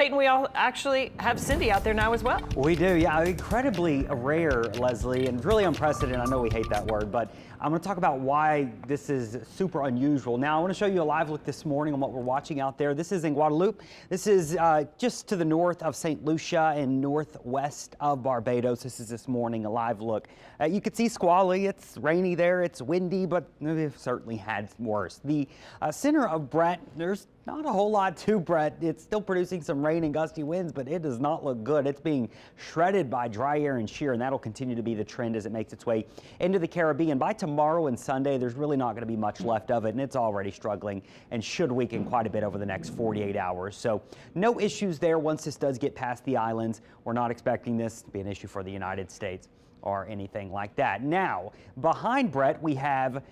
And we all actually have Cindy out there now as well. We do, yeah. Incredibly rare, Leslie, and really unprecedented. I know we hate that word, but I'm going to talk about why this is super unusual. Now, I want to show you a live look this morning on what we're watching out there. This is in Guadeloupe. This is just to the north of St. Lucia and northwest of Barbados. This morning, a live look. You can see squally. It's rainy there. It's windy, but we've certainly had worse. The center of Bret, there's not a whole lot to Bret. It's still producing some rain and gusty winds, but it does not look good. It's being shredded by dry air and shear, and that'll continue to be the trend as it makes its way into the Caribbean. By tomorrow and Sunday, there's really not going to be much left of it, and it's already struggling and should weaken quite a bit over the next 48 hours. So no issues there once this does get past the islands. We're not expecting this to be an issue for the United States or anything like that. Now, behind Bret, we have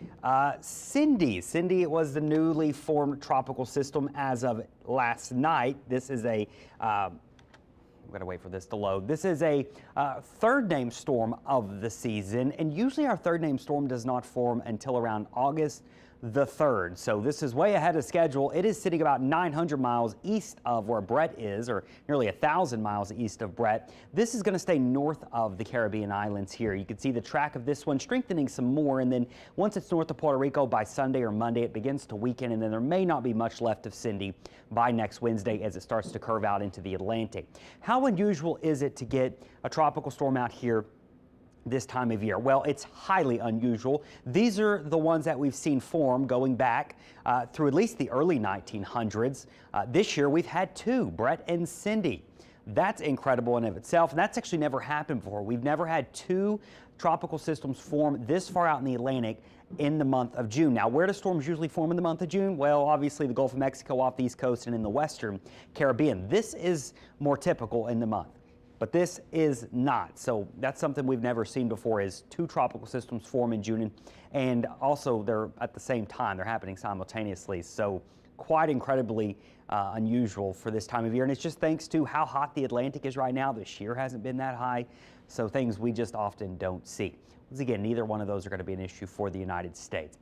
Cindy. Cindy was the newly formed tropical system as of last night. This is a we've got to wait for this to load. This is a third name storm of the season, and usually our third name storm does not form until around August the 3rd. So this is way ahead of schedule. It is sitting about 900 miles east of where Bret is, or nearly 1,000 miles east of Bret. This is going to stay north of the Caribbean islands here. You can see the track of this one strengthening some more, and then once it's north of Puerto Rico by Sunday or Monday, it begins to weaken, and then there may not be much left of Cindy by next Wednesday as it starts to curve out into the Atlantic. How unusual is it to get a tropical storm out here this time of year? Well, it's highly unusual. These are the ones that we've seen form going back through at least the early 1900s. This year we've had two, Bret and Cindy. That's incredible in of itself, and that's actually never happened before. We've never had two tropical systems form this far out in the Atlantic in the month of June. Now, where do storms usually form in the month of June? Well, obviously the Gulf of Mexico off the East Coast and in the Western Caribbean. This is more typical in the month, but this is not. So that's something we've never seen before, is two tropical systems form in June, and also they're at the same time. They're happening simultaneously. So quite incredibly unusual for this time of year. And it's just thanks to how hot the Atlantic is right now. The shear hasn't been that high. So things we just often don't see. Once again, neither one of those are going to be an issue for the United States.